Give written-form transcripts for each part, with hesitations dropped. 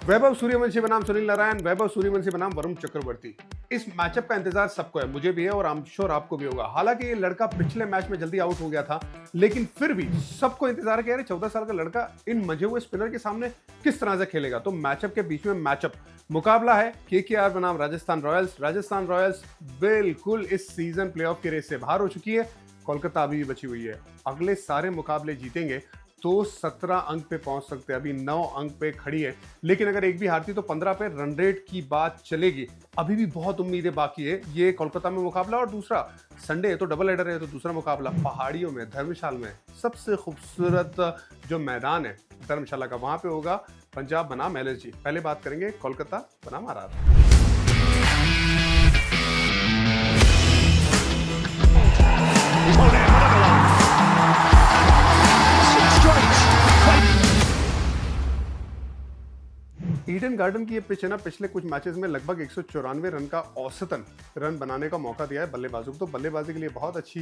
वैभव सूर्यवंशी बनाम सुनील नारायण, वैभव सूर्यवंशी बनाम वरुण चक्रवर्ती। इस मैचअप का इंतजार सबको है, मुझे भी है और आई एम श्योर आपको भी होगा। हालांकि ये लड़का पिछले मैच में जल्दी आउट हो गया था, लेकिन फिर भी सबको इंतजार है 14 साल का लड़का इन मजे हुए स्पिनर के सामने किस तरह से खेलेगा। तो मैचअप के बीच में मैचअप मुकाबला है केकेआर बनाम राजस्थान रॉयल्स। राजस्थान रॉयल्स बिल्कुल इस सीजन प्लेऑफ की रेस से बाहर हो चुकी है, कोलकाता अभी भी बची हुई है। अगले सारे मुकाबले जीतेंगे तो 17 अंक पे पहुंच सकते हैं, अभी 9 अंक पे खड़ी है, लेकिन अगर एक भी हारती तो 15 पे रन रेट की बात चलेगी। अभी भी बहुत उम्मीदें बाकी है। ये कोलकाता में मुकाबला और दूसरा संडे है तो डबल हेडर है, तो दूसरा मुकाबला पहाड़ियों में धर्मशाला में, सबसे खूबसूरत जो मैदान है धर्मशाला का, वहां पे होगा पंजाब बनाम एलएसजी। पहले बात करेंगे कोलकाता बनाम आरआर। ईडन गार्डन की ये पिच है ना, पिछले कुछ मैचेस में लगभग 194 रन का औसतन रन बनाने का मौका दिया है बल्लेबाजों को। तो बल्लेबाजी के लिए बहुत अच्छी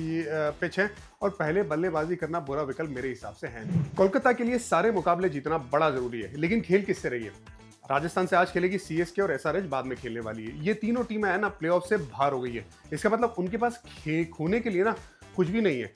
पिच है और पहले बल्लेबाजी करना बुरा विकल्प मेरे हिसाब से है नहीं। कोलकाता के लिए सारे मुकाबले जीतना बड़ा जरूरी है, लेकिन खेल किससे रही है? राजस्थान से आज खेलेगी, सीएसके और एसआरएच बाद में खेलने वाली है। ये तीनों टीमें है ना प्लेऑफ से बाहर हो गई है। इसका मतलब उनके पास खोने के लिए ना कुछ भी नहीं है,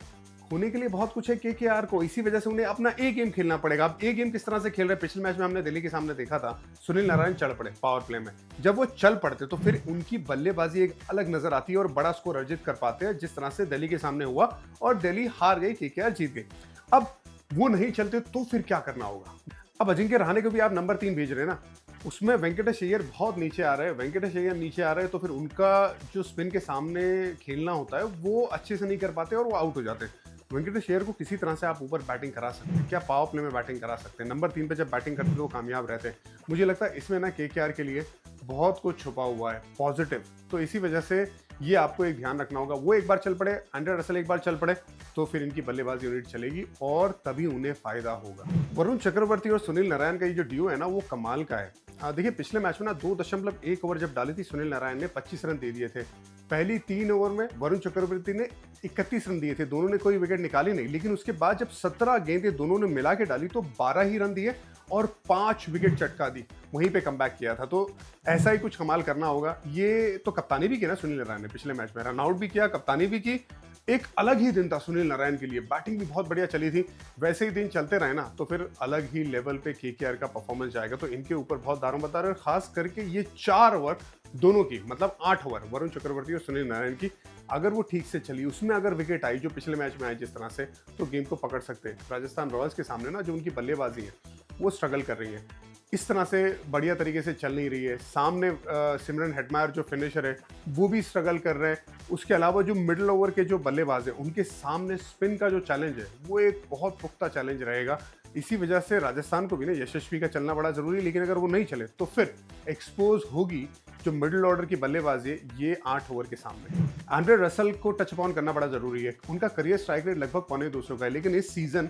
होने के लिए बहुत कुछ है केकेआर को। इसी वजह से उन्हें अपना एक गेम खेलना पड़ेगा। अब एक गेम किस तरह से खेल रहे हैं, पिछले मैच में हमने दिल्ली के सामने देखा था, सुनील नारायण चढ़ पड़े पावर प्ले में। जब वो चल पड़ते तो फिर उनकी बल्लेबाजी एक अलग नजर आती है और बड़ा स्कोर अर्जित कर पाते हैं, जिस तरह से दिल्ली के सामने हुआ और दिल्ली हार गई, केकेआर जीत गई। अब वो नहीं चलते तो फिर क्या करना होगा? अब अजिंक्य रहाणे को भी आप नंबर 3 भेज रहे हैं ना, उसमें वेंकटेश अय्यर बहुत नीचे आ रहे हैं। वेंकटेश अय्यर नीचे आ रहे हैं तो फिर उनका जो स्पिन के सामने खेलना होता है वो अच्छे से नहीं कर पाते और वो आउट हो जाते हैं। वेंकटेश अय्यर को किसी तरह से आप ऊपर बैटिंग करा सकते हैं, क्या पावर प्ले में बैटिंग करा सकते हैं? नंबर 3 पे जब बैटिंग करते तो वो कामयाब रहते हैं। मुझे लगता है इसमें ना केकेआर के लिए बहुत कुछ छुपा हुआ है पॉजिटिव, तो इसी वजह से ये आपको एक ध्यान रखना होगा। वो एक बार चल पड़े, एंड्रे रसेल एक बार चल पड़े तो फिर इनकी बल्लेबाजी यूनिट चलेगी और तभी उन्हें फायदा होगा। वरुण चक्रवर्ती और सुनील नारायण का ये जो डियो है ना वो कमाल का है। देखिए पिछले मैच में ना 2.1 ओवर जब डाली थी सुनील नारायण ने 25 रन दे दिए थे। पहली 3 ओवर में वरुण चक्रवर्ती ने 31 रन दिए थे, दोनों ने कोई विकेट निकाली नहीं। लेकिन उसके बाद जब 17 गेंदें दोनों ने मिला के डाली तो 12 ही रन दिए और 5 विकेट चटका दी, वहीं पे कमबैक किया था। तो ऐसा ही कुछ कमाल करना होगा। ये तो कप्तानी भी की ना सुनील नारायण ने, पिछले मैच में रन आउट भी किया, कप्तानी भी की। एक अलग ही दिन था सुनील नारायण के लिए, बैटिंग भी बहुत बढ़िया चली थी। वैसे ही दिन चलते रहे ना तो फिर अलग ही लेवल पे केकेआर का परफॉर्मेंस जाएगा। तो इनके ऊपर बहुत दारोमदार है, खास करके ये 4 ओवर दोनों की, मतलब 8 ओवर वरुण चक्रवर्ती और सुनील नारायण की, अगर वो ठीक से चली, उसमें अगर विकेट आई जो पिछले मैच में आई जिस तरह से, तो गेम को पकड़ सकते हैं। राजस्थान रॉयल्स के सामने ना जो उनकी बल्लेबाजी है वो स्ट्रगल कर रही है, इस तरह से बढ़िया तरीके से चल नहीं रही है। सामने सिमरन हेटमायर जो फिनिशर है वो भी स्ट्रगल कर रहे हैं। उसके अलावा जो मिडिल ओवर के जो बल्लेबाज हैं उनके सामने स्पिन का जो चैलेंज है वो एक बहुत पुख्ता चैलेंज रहेगा। इसी वजह से राजस्थान को भी ना यशस्वी का चलना बड़ा जरूरी है, लेकिन अगर वो नहीं चले तो फिर एक्सपोज होगी जो मिडिल ऑर्डर की बल्लेबाजी है ये 8 ओवर के सामने। एंड्रे रसेल को टच अपॉन करना बड़ा जरूरी है। उनका करियर स्ट्राइक रेट लगभग 250 का है, लेकिन इस सीजन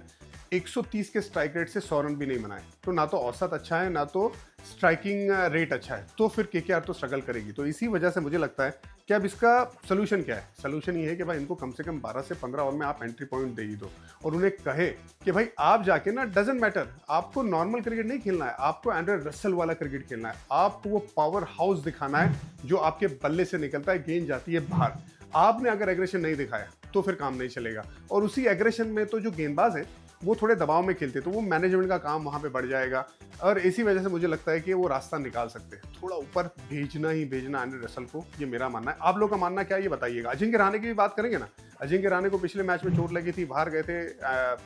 130 के स्ट्राइक रेट से 100 रन भी नहीं बनाए। तो ना तो औसत अच्छा है ना तो स्ट्राइकिंग रेट अच्छा है, तो फिर केकेआर तो स्ट्रगल करेगी। तो इसी वजह से मुझे लगता है कि अब इसका सोल्यूशन क्या है? सोल्यूशन ये है कि भाई इनको कम से कम 12 से 15 ओवर में आप एंट्री पॉइंट दे ही दो और उन्हें कहे कि भाई आप जाके ना, डजंट मैटर, आपको नॉर्मल क्रिकेट नहीं खेलना है, आपको एंड्रे रसेल वाला क्रिकेट खेलना है। आपको वो पावर हाउस दिखाना है जो आपके बल्ले से निकलता है, गेंद जाती है बाहर। आपने अगर एग्रेशन नहीं दिखाया तो फिर काम नहीं चलेगा। और उसी एग्रेशन में तो जो गेंदबाज है वो थोड़े दबाव में खेलते, तो वो मैनेजमेंट का काम वहां पे बढ़ जाएगा और इसी वजह से मुझे लगता है कि वो रास्ता निकाल सकते हैं। थोड़ा ऊपर भेजना ही भेजना एंड्रे रसेल को, ये मेरा मानना है। आप लोग का मानना क्या है ये बताइएगा। अजिंक्य रहाणे की भी बात करेंगे ना, अजिंक्य रहाणे को पिछले मैच में चोट लगी थी, बाहर गए थे,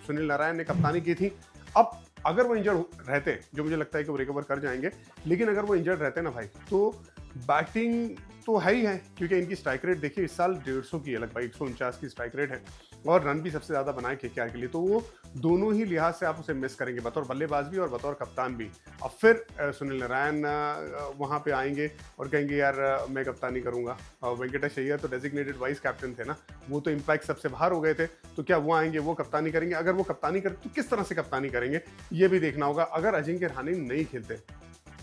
सुनील नारायण ने कप्तानी की थी। अब अगर वो इंजर्ड रहते, जो मुझे लगता है कि वो रिकवर कर जाएंगे, लेकिन अगर वो इंजर्ड रहते ना भाई तो बैटिंग तो है ही है, क्योंकि इनकी स्ट्राइक रेट देखिए इस साल 150 की है, लगभग 149 की स्ट्राइक रेट है और रन भी सबसे ज़्यादा बनाए केकेआर के लिए। तो वो दोनों ही लिहाज से आप उसे मिस करेंगे, बतौर बल्लेबाज भी और बतौर कप्तान भी। अब फिर सुनील नारायण वहाँ पे आएंगे और कहेंगे यार मैं कप्तानी करूँगा। और वेंकटेश अय्यर तो डेजिग्नेटेड वाइस कैप्टन थे ना, वो तो इम्पैक्ट सबसे बाहर हो गए थे, तो क्या वो आएंगे वो कप्तानी करेंगे? अगर वो कप्तानी करें तो किस तरह से कप्तानी करेंगे ये भी देखना होगा। अगर अजिंक्य रहाणे नहीं खेलते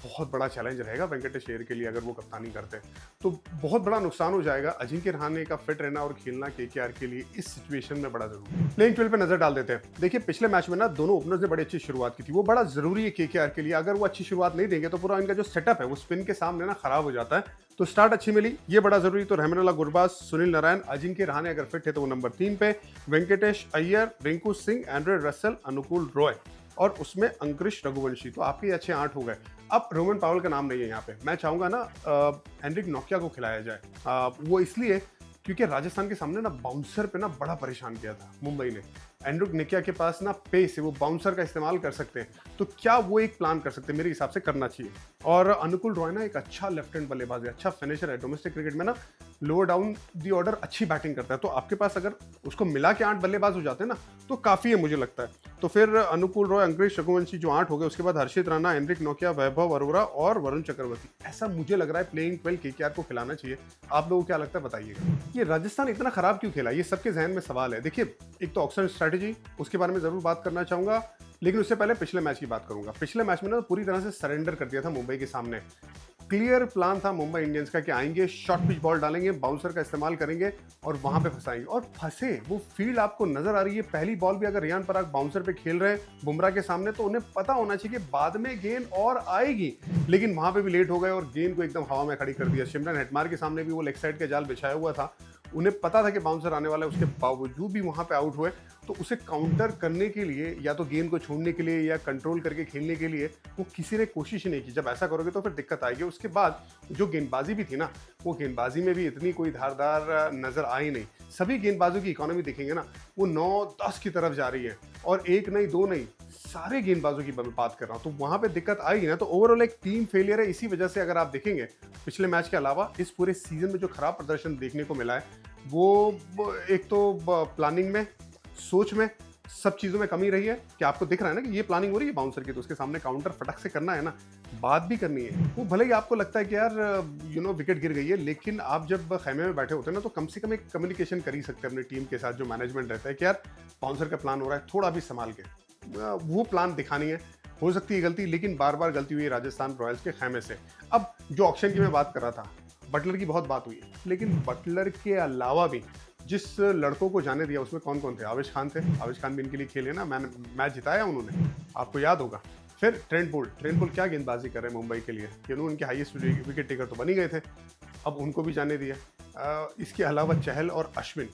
बहुत बड़ा चैलेंज रहेगा वेंकटेश अय्यर के लिए अगर वो कप्तानी करते हैं। तो बहुत बड़ा नुकसान हो जाएगा। अजिंक्य रहाणे का फिट रहना और खेलना केकेआर के लिए इस सिचुएशन में बड़ा ज़रूरी है। प्लेइंग 12 पे नज़र डाल देते हैं। देखिए पिछले मैच में ना दोनों ओपनर्स ने बड़ी अच्छी शुरुआत की थी। वो बड़ा ज़रूरी है केकेआर के लिए। अगर वो अच्छी शुरुआत नहीं देंगे तो पूरा इनका जो सेटअप है वो स्पिन के सामने ना खराब हो जाता है। तो स्टार्ट अच्छी मिली, ये बड़ा ज़रूरी। तो रहमानुल्लाह गुरबाज, सुनील नारायण, अजिंक्य रहाणे अगर फिट है तो वो नंबर 3 पे, वेंकटेश अय्यर, रिंकू सिंह, एंड्रे रसेल, अनुकूल रॉय और उसमें अंकुरिश रघुवंशी। तो आपके ये अच्छे 8 हो गए। अब रोमन पावल का नाम नहीं है यहाँ पे। मैं चाहूंगा ना एंड्रिक नोकिया को खिलाया जाए। वो इसलिए क्योंकि राजस्थान के सामने ना बाउंसर पे ना बड़ा परेशान किया था मुंबई ने। एंड्रिक नोकिया के पास ना पेस है, वो बाउंसर का इस्तेमाल कर सकते हैं। तो क्या वो एक प्लान कर सकते हैं? मेरे हिसाब से करना चाहिए। और अनुकूल रॉय ना एक अच्छा लेफ्ट हैंड बल्लेबाज है, अच्छा फिनिशर है। डोमेस्टिक क्रिकेट में ना लोअर डाउन दी ऑर्डर अच्छी बैटिंग करता है। तो आपके पास अगर उसको मिला के 8 बल्लेबाज हो जाते हैं ना तो काफ़ी है मुझे लगता है। तो फिर अनुकूल रॉय, अंकुरिश रघुवंशी जो 8 हो गए, उसके बाद हर्षित राणा, एंड्रिक नोकिया, वैभव अरोरा और वरुण चक्रवर्ती। ऐसा मुझे लग रहा है प्लेइंग 12 केकेआर को खिलाना चाहिए। आप लोगों को क्या लगता है बताइएगा। ये राजस्थान इतना खराब क्यों खेला, ये सबके जहन में सवाल है। देखिए एक तो ऑक्शन स्ट्रैटेजी, उसके बारे में जरूर बात करना चाहूंगा, लेकिन उससे पहले पिछले मैच की बात करूंगा। पिछले मैच में ना पूरी तरह से सरेंडर कर दिया था मुंबई के सामने। क्लियर प्लान था मुंबई इंडियंस का कि आएंगे, शॉर्ट पिच बॉल डालेंगे, बाउंसर का इस्तेमाल करेंगे और वहां पे फंसाएंगे। और फंसे, वो फील्ड आपको नजर आ रही है। पहली बॉल भी अगर रियान पराग बाउंसर पे खेल रहे हैं बुमराह के सामने, तो उन्हें पता होना चाहिए कि बाद में गेंद और आएगी, लेकिन वहां पे भी लेट हो गए और गेंद को एकदम हवा में खड़ी कर दिया। शिमरन हेटमार के सामने भी वो लेग साइड का जाल बिछाया हुआ था। उन्हें पता था कि बाउंसर आने वाला है, उसके बावजूद भी वहां पे आउट हुए। तो उसे काउंटर करने के लिए या तो गेंद को छोड़ने के लिए या कंट्रोल करके खेलने के लिए वो किसी ने कोशिश ही नहीं की। जब ऐसा करोगे तो फिर दिक्कत आएगी। उसके बाद जो गेंदबाजी भी थी ना, वो गेंदबाजी में भी इतनी कोई धारदार नजर आई नहीं। सभी गेंदबाजों की इकोनॉमी देखेंगे ना, वो 9-10 की तरफ जा रही है और एक नहीं दो नहीं, सारे गेंदबाजों की बात कर रहा हूं। तो वहां पे दिक्कत आएगी ना, तो ओवरऑल एक टीम फेलियर है। इसी वजह से अगर आप देखेंगे पिछले मैच के अलावा इस पूरे सीजन में जो खराब प्रदर्शन देखने को मिला है, वो एक तो प्लानिंग में, सोच में, सब चीज़ों में कमी रही है। कि आपको दिख रहा है ना कि ये प्लानिंग हो रही है बाउंसर की, तो उसके सामने काउंटर फटक से करना है ना, बात भी करनी है। वो भले ही आपको लगता है कि यार विकेट गिर गई है, लेकिन आप जब खेमे में बैठे होते हैं ना, तो कम से कम एक कम्युनिकेशन कर ही सकते हैं अपनी टीम के साथ। जो मैनेजमेंट रहता है कि यार बाउंसर का प्लान हो रहा है, थोड़ा भी संभाल के वो प्लान दिखानी है। हो सकती है गलती, लेकिन बार बार गलती हुई है राजस्थान रॉयल्स के खेमे से। अब जो ऑक्शन की मैं बात कर रहा था, बटलर की बहुत बात हुई है, लेकिन बटलर के अलावा भी जिस लड़कों को जाने दिया उसमें कौन कौन थे? आवेश खान थे। आवेश खान भी इनके लिए खेले ना, मैच जिताया उन्होंने, आपको याद होगा। फिर ट्रेंट बोल्ट क्या गेंदबाजी कर रहे हैं मुंबई के लिए, कि उनके हाईएस्ट विकेट टेकर तो बनी गए थे, अब उनको भी जाने दिया। इसके अलावा चहल और अश्विन,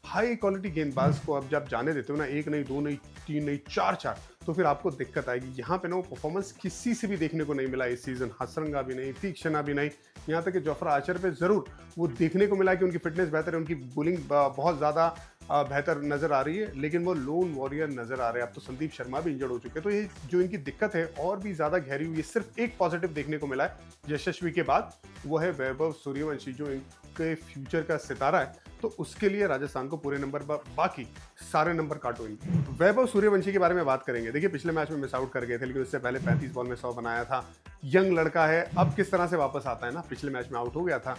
हाई क्वालिटी गेंदबाज को अब जब जाने देते हो ना, 1 नहीं 2 नहीं 3 नहीं 4, तो फिर आपको दिक्कत आएगी। यहाँ पे ना वो परफॉर्मेंस किसी से भी देखने को नहीं मिला इस सीजन। हसरंगा भी नहीं, तीक्षणा भी नहीं, यहाँ तक कि जोफ्रा आर्चर पे ज़रूर वो देखने को मिला कि उनकी फिटनेस बेहतर है, उनकी बॉलिंग बहुत ज़्यादा बेहतर नज़र आ रही है, लेकिन वो लोन वॉरियर नज़र आ रहे हैं। अब तो संदीप शर्मा भी इंजर्ड हो चुके हैं। तो ये जो इनकी दिक्कत है और भी ज़्यादा गहरी हुई है। सिर्फ एक पॉजिटिव देखने को मिला है यशस्वी के बाद, वो है वैभव सूर्यवंशी, जो इनके फ्यूचर का सितारा है। तो उसके लिए राजस्थान को पूरे नंबर, बाकी सारे नंबर काटो इनके। वैभव सूर्यवंशी के बारे में बात करेंगे। देखिए पिछले मैच में मिस आउट कर गए थे, लेकिन उससे पहले 35 बॉल में 100 बनाया था। यंग लड़का है, अब किस तरह से वापस आता है ना। पिछले मैच में आउट हो गया था।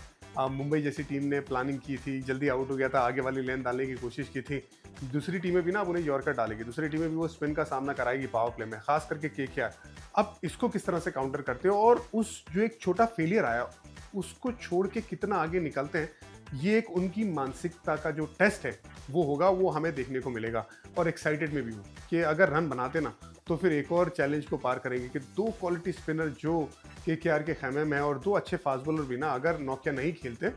मुंबई जैसी टीम ने प्लानिंग की थी, जल्दी आउट हो गया था, आगे वाली लेन डालने की कोशिश की थी। दूसरी टीमें भी ना अब उन्हें यॉर्कर डालेगी, दूसरी टीमें भी वो स्पिन का सामना कराएगी पावर प्ले में, खास करके केकेआर। अब इसको किस तरह से काउंटर करते हो, और उस जो एक छोटा फेलियर आया उसको छोड़ के कितना आगे निकलते हैं, ये एक उनकी मानसिकता का जो टेस्ट है वो होगा, वो हमें देखने को मिलेगा। और एक्साइटेड में भी हूँ कि अगर रन बनाते ना, तो फिर एक और चैलेंज को पार करेंगे कि 2 क्वालिटी स्पिनर जो केकेआर के खेमे में है और 2 अच्छे फास्ट बॉलर भी ना, अगर नोकिया नहीं खेलते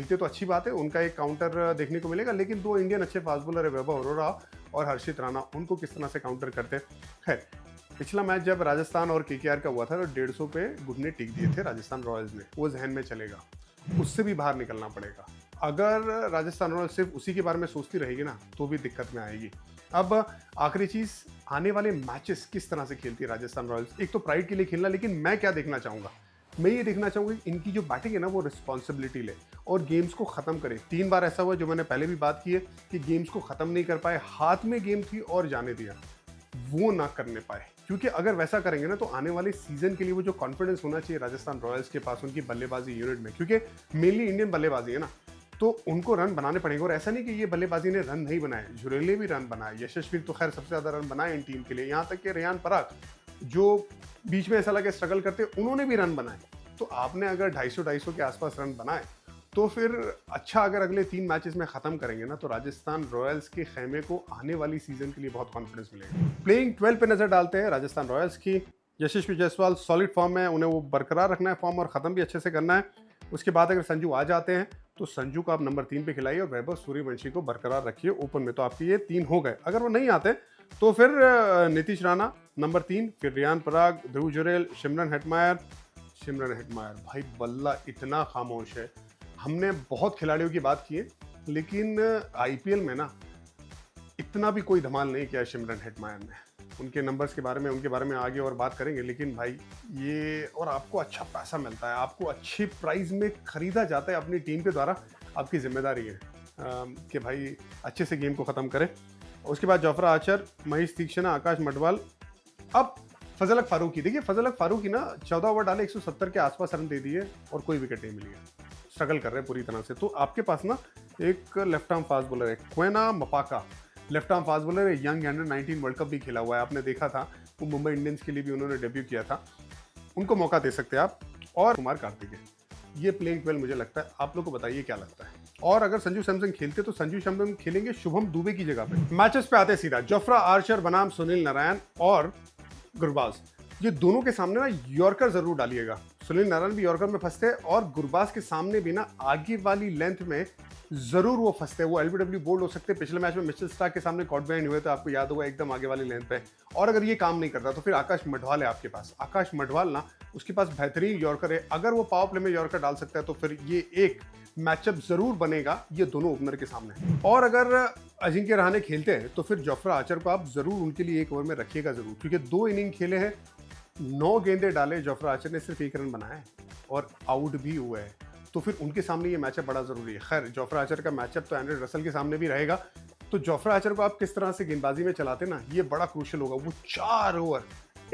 तो अच्छी बात है, उनका एक काउंटर देखने को मिलेगा। लेकिन 2 इंडियन अच्छे फास्ट बॉलर है, वैभव अरोरा और हर्षित राणा, उनको किस तरह से काउंटर करते हैं। खैर, पिछला मैच जब राजस्थान और केकेआर का हुआ था, तो 150 पे घुटने टिक दिए थे राजस्थान रॉयल्स ने, वो जहन में चलेगा, उससे भी बाहर निकलना पड़ेगा। अगर राजस्थान रॉयल्स सिर्फ उसी के बारे में सोचती रहेगी ना, तो भी दिक्कत में आएगी। अब आखिरी चीज, आने वाले मैचेस किस तरह से खेलती है राजस्थान रॉयल्स। एक तो प्राइड के लिए खेलना, लेकिन मैं क्या देखना चाहूंगा, मैं ये देखना चाहूंगा कि इनकी जो बैटिंग है ना, वो रिस्पॉन्सिबिलिटी ले और गेम्स को खत्म करे। 3 बार ऐसा हुआ, जो मैंने पहले भी बात की है, कि गेम्स को खत्म नहीं कर पाए, हाथ में गेम थी और जाने दिया, वो ना करने पाए। क्योंकि अगर वैसा करेंगे ना, तो आने वाले सीजन के लिए वो जो कॉन्फिडेंस होना चाहिए राजस्थान रॉयल्स के पास उनकी बल्लेबाजी यूनिट में, क्योंकि मेनली इंडियन बल्लेबाजी है ना, तो उनको रन बनाने पड़ेंगे। और ऐसा नहीं कि ये बल्लेबाजी ने रन नहीं बनाए, झुरेले भी रन बनाए, यशस्वी तो खैर सबसे ज़्यादा रन बनाए इन टीम के लिए, यहाँ तक कि रेयान पराग जो बीच में ऐसा लगे स्ट्रगल करते, उन्होंने भी रन बनाए। तो आपने अगर 250-250 के आसपास रन बनाए, तो फिर अच्छा अगर अगले 3 मैचेस में ख़त्म करेंगे ना, तो राजस्थान रॉयल्स के खेमे को आने वाली सीज़न के लिए बहुत कॉन्फिडेंस मिलेगा। प्लेइंग 12 पे नज़र डालते हैं राजस्थान रॉयल्स की। यशस्वी जायसवाल सॉलिड फॉर्म में, उन्हें वो बरकरार रखना है फॉर्म और ख़त्म भी अच्छे से करना है। उसके बाद अगर संजू आ जाते हैं, तो संजू को आप नंबर 3 पे खिलाइए और वैभव सूर्यवंशी को बरकरार रखिए ओपन में। तो आपके ये 3 हो गए। अगर वो नहीं आते, तो फिर नीतीश राणा नंबर 3, फिर रियान पराग, ध्रुव जुरेल, सिमरन हेटमायर। भाई बल्ला इतना खामोश है। हमने बहुत खिलाड़ियों की बात की है, लेकिन आईपीएल में ना इतना भी कोई धमाल नहीं किया सिमरन हेटमायर ने। उनके नंबर्स के बारे में, उनके बारे में आगे और बात करेंगे, लेकिन भाई ये, और आपको अच्छा पैसा मिलता है, आपको अच्छी प्राइस में खरीदा जाता है अपनी टीम के द्वारा। आपकी जिम्मेदारी है कि भाई अच्छे से गेम को ख़त्म करें। उसके बाद जोफ्रा आर्चर, महेश तीक्षणा, आकाश मडवाल, अब फजलक फारूकी। देखिए फजलक फारूकी ना 14 ओवर डाले, 170 के आसपास रन दे दिए और कोई विकेट नहीं मिली है। स्ट्रगल कर रहे हैं पूरी तरह से। तो आपके पास ना एक लेफ्ट आर्म फास्ट बॉलर है, Kwena Maphaka, left arm fast bowler है, यंग अंडर 19 वर्ल्ड कप भी खेला हुआ है, आपने देखा था। वो मुंबई इंडियंस के लिए भी उन्होंने डेब्यू किया था। उनको मौका दे सकते हैं आप। और कुमार कार्तिक, ये प्लेइंग 12 मुझे लगता है। आप लोग को बताइए क्या लगता है। और अगर संजू सैमसन खेलते, तो संजू सैमसन खेलेंगे शुभम दुबे की जगह पे। मैचेस पे आते सीधा, जोफ्रा आर्चर बनाम सुनील नारायण और गुरबाज, ये दोनों के सामने ना यॉर्कर जरूर डालिएगा। सुनील नारायण भी यॉर्कर में फंसते हैं और गुरबाज के सामने भी ना आगे वाली लेंथ में जरूर वो फंसते हैं। वो एलबीडब्ल्यू बोल्ड हो सकते हैं। पिछले मैच में मिचेल स्टार्क के सामने कॉट बिहाइंड हुए, तो आपको याद होगा एकदम आगे वाली लेंथ पे। और अगर ये काम नहीं करता, तो फिर आकाश मडवाल है आपके पास। आकाश मडवाल ना, उसके पास बेहतरीन यॉर्कर है। अगर वो पावर प्ले में यॉर्कर डाल सकता है, तो फिर ये एक मैचअप जरूर बनेगा ये दोनों ओपनर के सामने। और अगर अजिंक्य रहाणे खेलते हैं, तो फिर जोफ्रा आर्चर को आप जरूर उनके लिए एक ओवर में रखिएगा जरूर, क्योंकि 2 इनिंग खेले हैं, 9 गेंदे डाले, जोफ्रा आर्चर ने सिर्फ 1 रन बनाया है और आउट भी हुआ है। तो फिर उनके सामने ये मैचअप बड़ा जरूरी है। खैर, जोफ्रा आर्चर का मैचअप तो एंड्रे रसल के सामने भी रहेगा। तो जोफ्रा आर्चर को आप किस तरह से गेंदबाजी में चलाते ना, ये बड़ा क्रूशियल होगा। वो 4 ओवर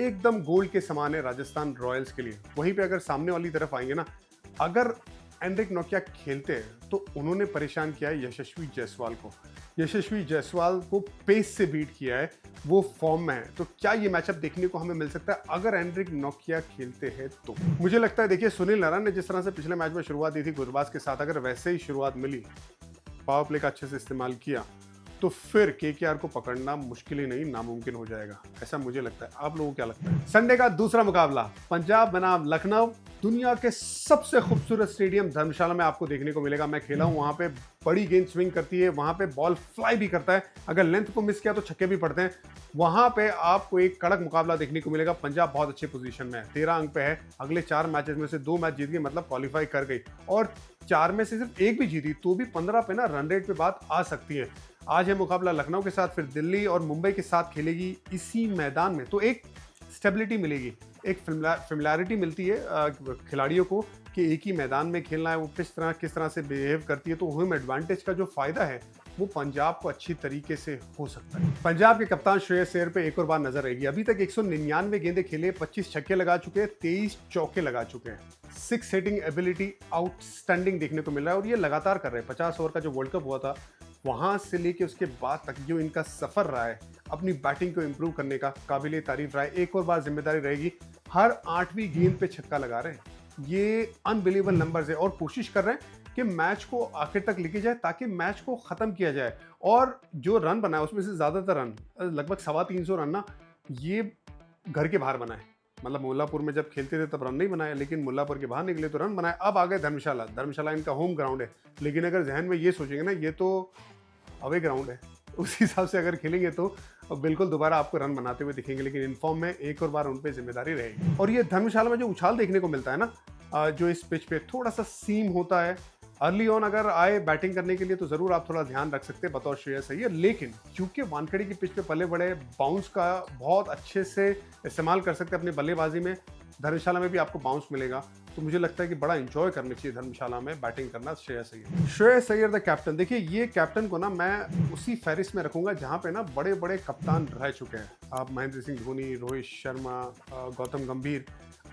एकदम गोल्ड के समान है राजस्थान रॉयल्स के लिए। वहीं पे अगर सामने वाली तरफ आएंगे ना, अगर एंड्रिक नोकिया खेलते हैं, तो उन्होंने परेशान किया है यशस्वी जायसवाल को। यशस्वी जायसवाल को पेस से बीट किया है, वो फॉर्म में है। तो क्या ये मैचअप देखने को हमें मिल सकता है अगर एंड्रिक नोकिया खेलते हैं? तो मुझे लगता है, देखिए सुनील नारायण ने जिस तरह से पिछले मैच में शुरुआत दी थी गुरबाज के साथ, अगर वैसे ही शुरुआत मिली, पावर प्ले का अच्छे से इस्तेमाल किया, तो फिर केकेआर को पकड़ना मुश्किल ही नहीं नामुमकिन हो जाएगा, ऐसा मुझे लगता है। आप लोगों को क्या लगता है? संडे का दूसरा मुकाबला पंजाब बनाम लखनऊ, दुनिया के सबसे खूबसूरत स्टेडियम धर्मशाला में आपको देखने को मिलेगा। मैं खेला हूं वहां पे, बड़ी गेंद स्विंग करती है, वहां पे बॉल फ्लाई भी करता है, अगर लेंथ को मिस किया तो छक्के भी पड़ते हैं। वहां पे आपको एक कड़क मुकाबला देखने को मिलेगा। पंजाब बहुत अच्छी पोजीशन में है, 13 अंक पे है, अगले 4 मैचेस में से 2 मैच जीत गई, मतलब क्वालिफाई कर गई, और 4 में से सिर्फ 1 भी जीती, तो भी 15 पे ना रन रेट पे बात आ सकती है। आज है मुकाबला लखनऊ के साथ, फिर दिल्ली और मुंबई के साथ खेलेगी इसी मैदान में, तो एक स्टेबिलिटी मिलेगी, एक फेमिलियरिटी मिलती है खिलाड़ियों को कि एक ही मैदान में खेलना है, वो किस तरह से बिहेव करती है। तो होम एडवांटेज का जो फायदा है वो पंजाब को अच्छी तरीके से हो सकता है। पंजाब के कप्तान श्रेयस अय्यर पे एक और बार नजर रहेगी। अभी तक 199 गेंदें खेले, 25 छक्के लगा चुके हैं, 23 चौके लगा चुके हैं। 6 हिटिंग एबिलिटी आउटस्टैंडिंग देखने को मिल रहा है और ये लगातार कर रहे हैं। 50 ओवर का जो वर्ल्ड कप हुआ था, वहां से लेके उसके बाद तक जो इनका सफर रहा है अपनी बैटिंग को इंप्रूव करने का, काबिले तारीफ रहा है। एक और बार जिम्मेदारी रहेगी, हर 8वीं गेंद पे छक्का लगा रहे हैं। ये अनबिलीवेबल नंबर्स है और कोशिश कर रहे हैं कि मैच को आखिर तक लेके जाए ताकि मैच को खत्म किया जाए। और जो रन बना है उसमें से ज्यादातर रन, लगभग 350 रन ना, ये घर के बाहर बनाए। मतलब मुल्लापुर में जब खेलते थे तब रन नहीं बनाए, लेकिन मुल्लापुर के बाहर निकले तो रन बनाए। अब आ गए धर्मशाला, धर्मशाला इनका होम ग्राउंड है, लेकिन अगर जहन में ये सोचेंगे ना, ये तो अवे ग्राउंड है, उस हिसाब से अगर खेलेंगे तो बिल्कुल दोबारा आपको रन बनाते हुए दिखेंगे। लेकिन इनफॉर्म में एक और बार उन पे जिम्मेदारी रहेगी। और ये धर्मशाला में जो उछाल देखने को मिलता है ना, जो इस पिच पे थोड़ा सा सीम होता है, अर्ली ऑन अगर आए बैटिंग करने के लिए तो जरूर आप थोड़ा ध्यान रख सकते हैं बतौर श्रेयस अय्यर। लेकिन क्योंकि वानखेड़े की पिच पे पले बड़े, बाउंस का बहुत अच्छे से इस्तेमाल कर सकते हैं अपनी बल्लेबाजी में, धर्मशाला में भी आपको बाउंस मिलेगा। तो मुझे लगता है कि बड़ा इंजॉय करनी चाहिए धर्मशाला में बैटिंग करना श्रेयस अय्यर। श्रेयस अय्यर द कैप्टन, देखिए ये कैप्टन को ना मैं उसी फहरिस्त में रखूंगा जहां पे ना बड़े बड़े कप्तान रह चुके हैं। आप महेंद्र सिंह धोनी, रोहित शर्मा, गौतम गंभीर।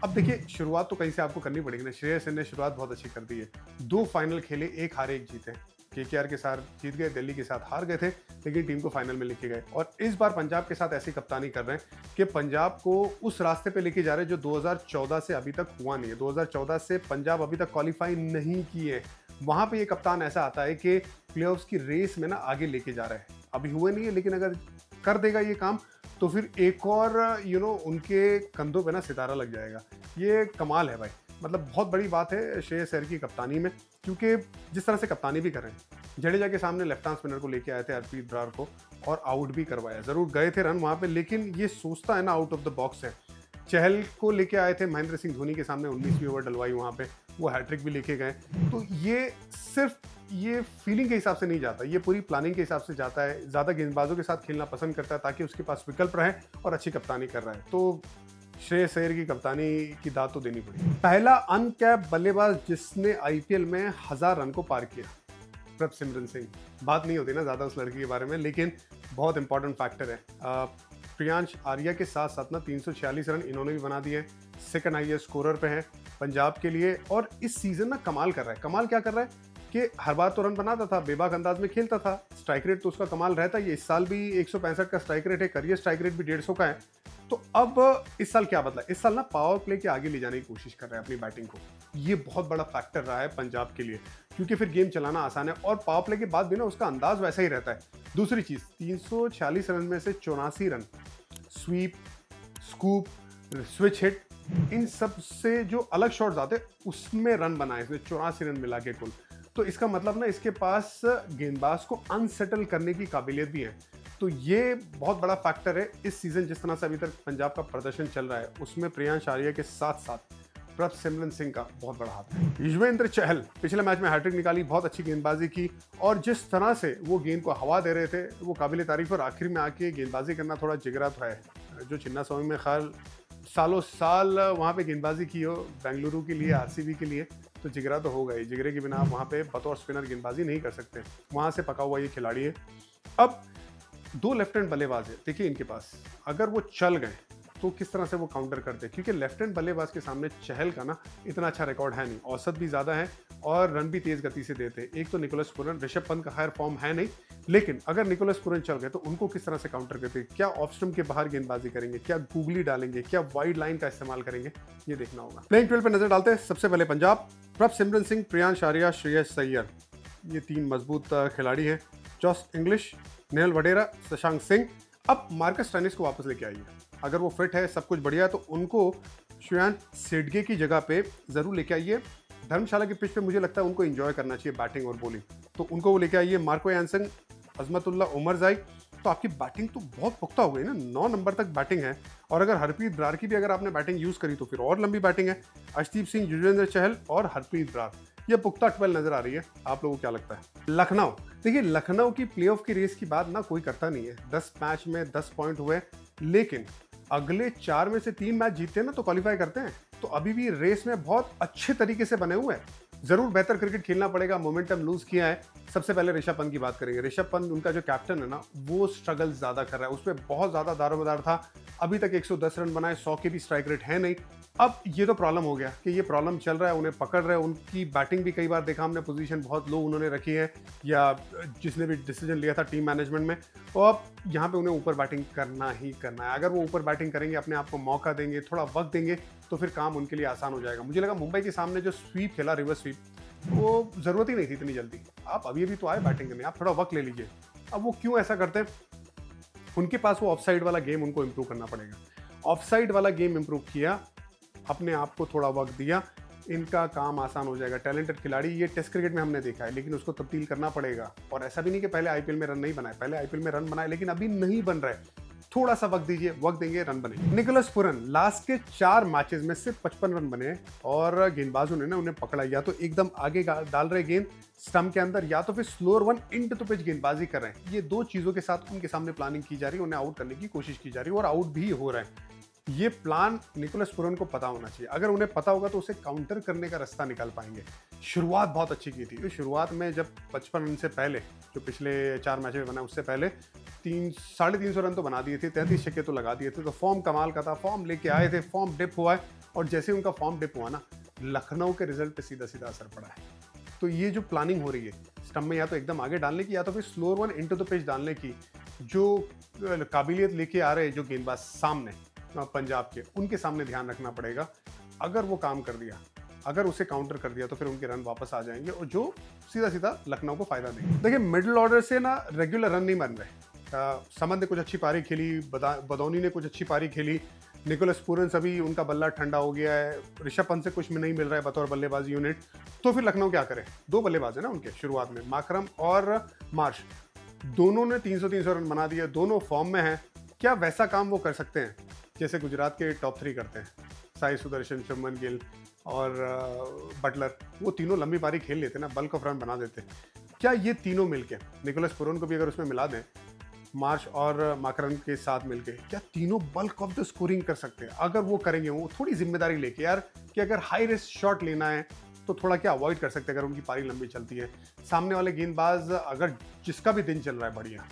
अब देखिए शुरुआत तो कहीं से आपको करनी पड़ेगी ना। श्रेयस अय्यर ने शुरुआत बहुत अच्छी कर दी है, 2 फाइनल खेले, 1 हारे 1 जीते, केकेआर के साथ जीत गए, दिल्ली के साथ हार गए थे, लेकिन टीम को फाइनल में लेके गए। और इस बार पंजाब के साथ ऐसी कप्तानी कर रहे हैं कि पंजाब को उस रास्ते पे लेके जा रहे हैं जो 2014 से अभी तक हुआ नहीं है। 2014 से पंजाब अभी तक क्वालिफाई नहीं किए। वहां पे ये कप्तान ऐसा आता है कि प्लेऑफ्स की रेस में ना आगे लेके जा रहा है। अभी हुए नहीं है, लेकिन अगर कर देगा ये काम तो फिर एक और उनके कंधों पे ना सितारा लग जाएगा। ये कमाल है भाई, मतलब बहुत बड़ी बात है श्रेयस अय्यर की कप्तानी में, क्योंकि जिस तरह से कप्तानी भी कर रहे हैं। जडेजा के सामने लेफ्ट आर्म स्पिनर को लेके आए थे हरप्रीत बरार को और आउट भी करवाया। जरूर गए थे रन वहां पे, लेकिन ये सोचता है ना आउट ऑफ द बॉक्स है। चहल को लेके आए थे महेंद्र सिंह धोनी के सामने, 19वीं ओवर डलवाई वहां पे, वो हैट्रिक भी लेके गए। तो ये सिर्फ ये फीलिंग के हिसाब से नहीं जाता, ये पूरी प्लानिंग के हिसाब से जाता है। ज़्यादा गेंदबाजों के साथ खेलना पसंद करता है ताकि उसके पास विकल्प रहे और अच्छी कप्तानी कर रहा है। तो श्रेयस अय्यर की कप्तानी की दाद तो देनी पड़ी। पहला अनकैप बल्लेबाज जिसने आईपीएल में 1000 रन को पार किया, प्रभसिमरन सिंह। बात नहीं होती ना ज़्यादा उस लड़की के बारे में, लेकिन बहुत इंपॉर्टेंट फैक्टर है। प्रियांश आर्या के साथ साथ ना 346 रन इन्होंने भी बना दिए। सेकंड हाईएस्ट स्कोरर पे है पंजाब के लिए। और इस सीजन ना कमाल कर रहा है। कमाल क्या कर रहा है कि हर बार तो रन बनाता था, बेबाक अंदाज में खेलता था, स्ट्राइक रेट तो उसका कमाल रहता है। ये इस साल भी 165 का स्ट्राइक रेट है, करियर स्ट्राइक रेट भी 150 का है। तो अब इस साल क्या बदला, इस साल ना पावर प्ले के आगे ले जाने की कोशिश कर रहे हैं अपनी बैटिंग को। ये बहुत बड़ा फैक्टर रहा है पंजाब के लिए, क्योंकि फिर गेम चलाना आसान है और पावर प्ले के बाद भी ना उसका अंदाज वैसा ही रहता है। दूसरी चीज़, 346 रन में से 84 run sweep, scoop, switch hit, इन सब से जो अलग शॉट्स आते उसमें रन बनाए इसने, 84 रन मिला के कुल। तो इसका मतलब ना इसके पास गेंदबाज को अनसेटल करने की काबिलियत भी है। तो ये बहुत बड़ा फैक्टर है। इस सीजन जिस तरह से अभी तक पंजाब का प्रदर्शन चल रहा है, उसमें प्रियांश आर्या के साथ साथ प्रभसिमरन सिंह का बहुत बड़ा हाथ है। युजवेंद्र चहल पिछले मैच में हैट्रिक निकाली, बहुत अच्छी गेंदबाजी की, और जिस तरह से वो गेंद को हवा दे रहे थे वो काबिल तारीफ। और आखिर में आके गेंदबाजी करना थोड़ा जिगरा तो है। जो चिन्ना स्वामी में खैर सालों साल वहाँ पे गेंदबाजी की हो बेंगलुरु के लिए, आरसीबी के लिए, तो जिगरा तो होगा ही। जिगरे के बिना आप वहाँ पे बतौर स्पिनर गेंदबाजी नहीं कर सकते। वहाँ से पका हुआ ये खिलाड़ी है। अब 2 लेफ्ट हैंड बल्लेबाज है, देखिए इनके पास, अगर वो चल गए तो किस तरह से वो काउंटर करते हैं, क्योंकि लेफ्ट हैंड बल्लेबाज के सामने चहल का ना इतना अच्छा रिकॉर्ड है नहीं, औसत भी ज़्यादा है और रन भी तेज़ गति से देते हैं। एक तो निकोलस पुरन, ऋषभ पंत का खैर फॉर्म है नहीं, लेकिन अगर निकोलस पुरन चल गए तो उनको किस तरह से काउंटर करते हैं। क्या ऑफ स्टंप के बाहर गेंदबाजी करेंगे, क्या गूगली डालेंगे, क्या वाइड लाइन का इस्तेमाल करेंगे, ये देखना होगा। प्लेइंग 12 पर नजर डालते हैं। सबसे पहले पंजाब, प्रभसिमरन सिंह, प्रियांश आर्या, श्रेयस अय्यर, ये 3 मजबूत खिलाड़ी हैं। जॉस इंग्लिश, नेहल वडेरा, शशांक सिंह। अब मार्कस स्टोइनिस को वापस लेके आइए, अगर वो फिट है, सब कुछ बढ़िया है, तो उनको श्रेयान सेडगे की जगह पे ज़रूर लेके आइए। धर्मशाला की पिच पे मुझे लगता है उनको एंजॉय करना चाहिए बैटिंग और बॉलिंग, तो उनको वो लेके आइए। मार्को यानसन, अजमतुल्ला उमरजाई, तो आपकी बैटिंग तो बहुत पुख्ता हो गई ना, 9 नंबर तक बैटिंग है। और अगर हरप्रीत बरार की भी अगर आपने बैटिंग यूज़ करी तो फिर और लंबी बैटिंग है। अर्शदीप सिंह, युजवेंद्र चहल और हरप्रीत बरार, ये पुख्ता 12 नजर आ रही है। आप लोगों को क्या लगता है? लखनऊ, देखिए लखनऊ की प्लेऑफ की रेस की बात ना कोई करता नहीं है। 10 मैच में 10 पॉइंट हुए, लेकिन अगले 4 में से 3 मैच जीतते हैं ना तो क्वालिफाई करते हैं। तो अभी भी रेस में बहुत अच्छे तरीके से बने हुए हैं। जरूर बेहतर क्रिकेट खेलना पड़ेगा, मोमेंटम लूज किया है। सबसे पहले ऋषभ पंत की बात करेंगे। ऋषभ पंत उनका जो कैप्टन है ना, वो स्ट्रगल ज्यादा कर रहा है, उसमें बहुत ज्यादा दारोमदार था। अभी तक 110 रन बनाए, 100 के भी स्ट्राइक रेट है नहीं। अब ये तो प्रॉब्लम हो गया कि ये प्रॉब्लम चल रहा है, उन्हें पकड़ रहे हैं। उनकी बैटिंग भी कई बार देखा हमने, पोजीशन बहुत लो उन्होंने रखी है, या जिसने भी डिसीजन लिया था टीम मैनेजमेंट में। तो अब यहाँ पे उन्हें ऊपर बैटिंग करना ही करना है। अगर वो ऊपर बैटिंग करेंगे, अपने आप को मौका देंगे, थोड़ा वक्त देंगे, तो फिर काम उनके लिए आसान हो जाएगा। मुझे लगा मुंबई के सामने जो स्वीप खेला, रिवर्स स्वीप, वो जरूरत ही नहीं थी इतनी जल्दी। आप अभी तो आए बैटिंग करने, आप थोड़ा वक्त ले लीजिए। अब वो क्यों ऐसा करते हैं? उनके पास वो ऑफसाइड वाला गेम उनको इंप्रूव करना पड़ेगा। ऑफसाइड वाला गेम इंप्रूव किया, अपने आप को थोड़ा वक्त दिया, इनका काम आसान हो जाएगा। टैलेंटेड खिलाड़ी ये टेस्ट क्रिकेट में हमने देखा है, लेकिन उसको तब्दील करना पड़ेगा। और ऐसा भी नहीं कि पहले आईपीएल में रन नहीं बनाए, पहले आईपीएल में रन बनाए, लेकिन अभी नहीं बन रहे। थोड़ा सा वक्त दीजिए, वक्त देंगे, रन बनेंगे। निकोलस पुरन लास्ट के 4 मैचेस में सिर्फ 55 रन बने, और गेंदबाजों ने ना उन्हें पकड़ा, या तो एकदम आगे डाल रहे गेंद स्टंप के अंदर, या तो फिर slower one into the pitch गेंदबाजी कर रहे हैं। ये 2 चीजों के साथ उनके सामने प्लानिंग की जा रही है, उन्हें आउट करने की कोशिश की जा रही है, और आउट भी हो रहे हैं। ये प्लान निकोलस पुरन को पता होना चाहिए। अगर उन्हें पता होगा तो उसे काउंटर करने का रास्ता निकाल पाएंगे। शुरुआत बहुत अच्छी की थी। तो शुरुआत में जब 55 रन से पहले, जो पिछले 4 मैच में बना, उससे पहले 350 रन तो बना दिए थे, 33 छक्के तो लगा दिए थे। तो फॉर्म कमाल का था, फॉर्म लेके आए थे, फॉर्म डिप हुआ है, और जैसे उनका फॉर्म डिप हुआ ना, लखनऊ के रिजल्ट पे सीधा सीधा असर पड़ा है। तो ये जो प्लानिंग हो रही है स्टंप में या तो एकदम आगे डालने की या तो फिर slower one into the pitch डालने की, जो काबिलियत लेके आ रहे हैं जो गेंदबाज सामने पंजाब के, उनके सामने ध्यान रखना पड़ेगा। अगर वो काम कर दिया, अगर उसे काउंटर कर दिया तो फिर उनके रन वापस आ जाएंगे और जो सीधा सीधा लखनऊ को फायदा देंगे। देखिए मिडिल ऑर्डर से ना रेगुलर रन नहीं बन रहे। समन ने कुछ अच्छी पारी खेली, बदौनी ने कुछ अच्छी पारी खेली, निकोलस पूरन अभी उनका बल्ला ठंडा हो गया है, ऋषभ पंत से कुछ में नहीं मिल रहा है बतौर बल्लेबाजी यूनिट, तो फिर लखनऊ क्या करे? दो बल्लेबाज है ना उनके शुरुआत में, माकरम और मार्श, दोनों ने 300 रन बना दिए, दोनों फॉर्म में हैं। क्या वैसा काम वो कर सकते हैं जैसे गुजरात के टॉप 3 करते हैं? साई सुदर्शन, शुभमन गिल और बटलर, वो तीनों लंबी पारी खेल लेते ना, बल्क ऑफ रन बना देते। क्या ये तीनों मिलके, निकोलस पूरन को भी अगर उसमें मिला दें, मार्श और माकरम के साथ मिलके, क्या तीनों बल्क ऑफ द स्कोरिंग कर सकते हैं? अगर वो करेंगे, वो थोड़ी जिम्मेदारी लेके यार, कि अगर हाई रिस्क शॉट लेना है तो थोड़ा क्या अवॉइड कर सकते हैं अगर उनकी पारी लंबी चलती है। सामने वाले गेंदबाज अगर जिसका भी दिन चल रहा है बढ़िया,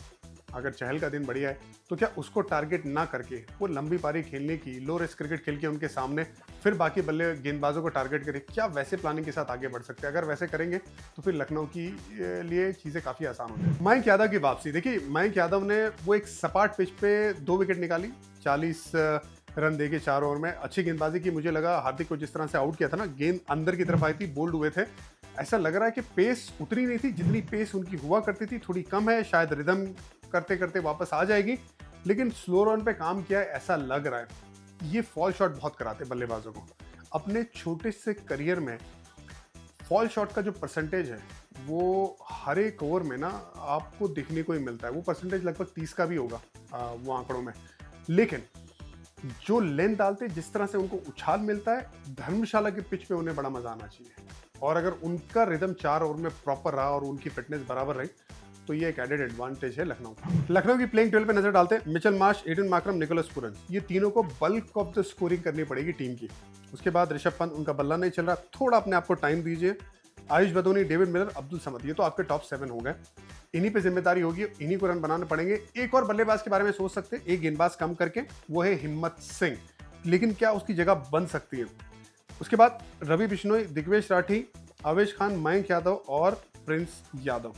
अगर चहल का दिन बढ़िया है, तो क्या उसको टारगेट ना करके वो लंबी पारी खेलने की, लो रिस्क क्रिकेट खेल के उनके सामने फिर बाकी बल्ले गेंदबाजों को टारगेट करें? क्या वैसे प्लानिंग के साथ आगे बढ़ सकते हैं? अगर वैसे करेंगे तो फिर लखनऊ की लिए चीज़ें काफ़ी आसान हो जाएंगी। मयंक यादव की वापसी, देखिए मयंक यादव ने वो एक सपाट पिच पे 2 विकेट निकाली, 40 रन देके 4 ओवर में, अच्छी गेंदबाजी की। मुझे लगा हार्दिक को जिस तरह से आउट किया था ना, गेंद अंदर की तरफ आई थी, बोल्ड हुए थे, ऐसा लग रहा है कि पेस उतरी नहीं थी जितनी पेस उनकी हुआ करती थी, थोड़ी कम है, शायद रिदम करते करते वापस आ जाएगी, लेकिन स्लो रन पे काम किया है ऐसा लग रहा है। ये फॉल शॉट बहुत कराते बल्लेबाजों को। अपने छोटे से करियर में फॉल शॉट का जो परसेंटेज है वो हर एक ओवर में ना आपको देखने को ही मिलता है। वो परसेंटेज लगभग 30 का भी होगा वो आंकड़ों में, लेकिन जो लेंथ डालते जिस तरह से उनको उछाल मिलता है, धर्मशाला के पिच पे उन्हें बड़ा मजा आना चाहिए। और अगर उनका रिदम 4 ओवर में प्रॉपर रहा और उनकी फिटनेस बराबर रही तो ये एक एडेड एडवांटेज है लखनऊ का। लखनऊ की प्लेइंग 12 पे नजर डालते हैं। Mitchell Marsh, Aiden Markram, Nicholas Pooran, ये तीनों को बल्क ऑफ द स्कोरिंग करनी पड़ेगी टीम की। उसके बाद ऋषभ पंत, उनका बल्ला नहीं चल रहा, थोड़ा अपने आप को टाइम दीजिए। आयुष बदौनी, डेविड मिलर, अब्दुल समद, ये तो आपके टॉप 7 हो गए। इन्हीं पे जिम्मेदारी होगी, इन्हीं को रन बनाने पड़ेंगे। एक और बल्लेबाज के बारे में सोच सकते हैं, एक गेंदबाज कम करके, वो है हिम्मत सिंह, लेकिन क्या उसकी जगह बन सकती है? उसके बाद रवि बिश्नोई, दिग्वेश राठी, आवेश खान, मयंक यादव और प्रिंस यादव।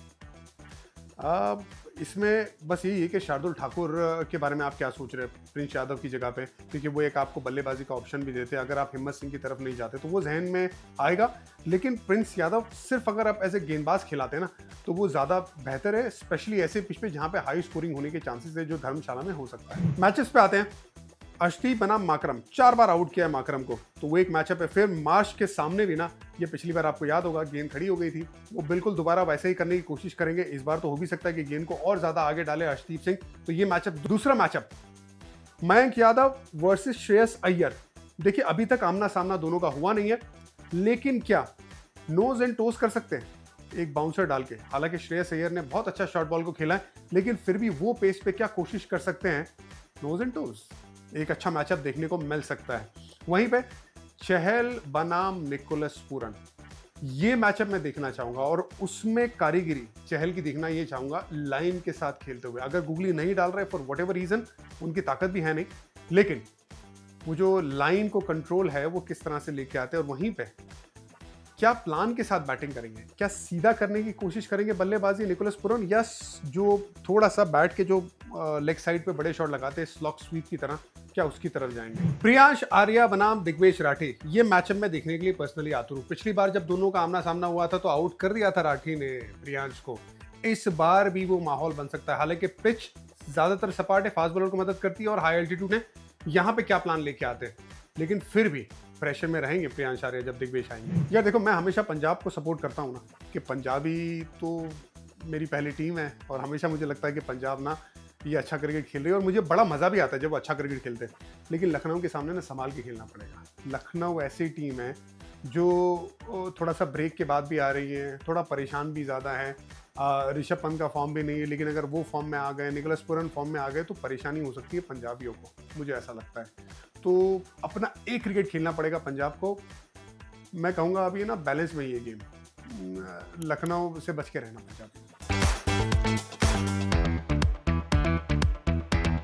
इसमें बस यही है कि शार्दुल ठाकुर के बारे में आप क्या सोच रहे हैं प्रिंस यादव की जगह पे, क्योंकि वो एक आपको बल्लेबाजी का ऑप्शन भी देते हैं। अगर आप हिम्मत सिंह की तरफ नहीं जाते तो वो जहन में आएगा, लेकिन प्रिंस यादव सिर्फ अगर आप ऐसे गेंदबाज खिलाते हैं ना तो वो ज़्यादा बेहतर है, स्पेशली ऐसे पिच पे जहाँ पे हाई स्कोरिंग होने के चांसेस है, जो धर्मशाला में हो सकता है। मैचेस पे आते हैं। अर्शदीप बनाम माकरम, 4 बार आउट किया है माकरम को, तो वो एक मैचअप है। फिर मार्श के सामने भी ना, ये पिछली बार आपको याद होगा गेंद खड़ी हो गई थी, वो बिल्कुल दोबारा वैसे ही करने की कोशिश करेंगे। इस बार तो हो भी सकता है कि गेंद को और ज्यादा आगे डाले अर्शदीप सिंह। तो ये मैचअप, दूसरा मैचअप मयंक यादव वर्सेस श्रेयस अय्यर। देखिए अभी तक आमना सामना दोनों का हुआ नहीं है, लेकिन क्या नोज एंड टोस कर सकते हैं एक बाउंसर डाल के? हालांकि श्रेयस अय्यर ने बहुत अच्छा शॉर्ट बॉल को खेला है, लेकिन फिर भी वो पेस पे क्या कोशिश कर सकते हैं? नोज एंड टोस, एक अच्छा मैचअप देखने को मिल सकता है। वहीं पे चहल बनाम निकोलस पूरन, ये मैचअप मैं देखना चाहूंगा, और उसमें कारीगिरी चहल की देखना ये चाहूंगा लाइन के साथ खेलते हुए। अगर गुगली नहीं डाल रहे फॉर वट एवर रीजन, उनकी ताकत भी है नहीं, लेकिन वो जो लाइन को कंट्रोल है वो किस तरह से लेके आते हैं, और वहीं पे क्या प्लान के साथ बैटिंग करेंगे? क्या सीधा करने की कोशिश करेंगे बल्लेबाजी निकोलस पूरन, या जो थोड़ा सा बैट के जो लेग साइड पे बड़े शॉट लगाते हैं स्लॉक स्वीप की तरह, क्या उसकी तरफ जाएंगे? प्रियांश आर्या बनाम दिग्वेश राठी, ये मैचअप में देखने के लिए पर्सनली आतुर हूं। पिछली बार जब दोनों का आमना सामना हुआ था तो आउट कर दिया था राठी ने प्रियांश को। इस बार भी वो माहौल बन सकता है। हालांकि पिच ज्यादातर सपाट है, फास्ट बॉलर को मदद करती है, और हाई एल्टीट्यूड है, यहाँ पे क्या प्लान लेके आते हैं, लेकिन फिर भी प्रेशर में रहेंगे प्रियांश आर्या जब दिग्वेश आएंगे। यार देखो, मैं हमेशा पंजाब को सपोर्ट करता हूँ ना, कि पंजाबी तो मेरी पहली टीम है, और हमेशा मुझे लगता है कि पंजाब ना ये अच्छा क्रिकेट खेल रही है, और मुझे बड़ा मज़ा भी आता है जब वो अच्छा क्रिकेट खेलते हैं। लेकिन लखनऊ के सामने ना संभाल के खेलना पड़ेगा। लखनऊ ऐसी टीम है जो थोड़ा सा ब्रेक के बाद भी आ रही है, थोड़ा परेशान भी ज़्यादा है। ऋषभ पंत का फॉर्म भी नहीं है, लेकिन अगर वो फॉर्म में आ गए, निकोलस पूरन फॉर्म में आ गए, तो परेशानी हो सकती है पंजाबियों को, मुझे ऐसा लगता है। तो अपना एक क्रिकेट खेलना पड़ेगा पंजाब को। मैं कहूँगा अभी ना बैलेंस में ये गेम, लखनऊ से बच के रहना पंजाब।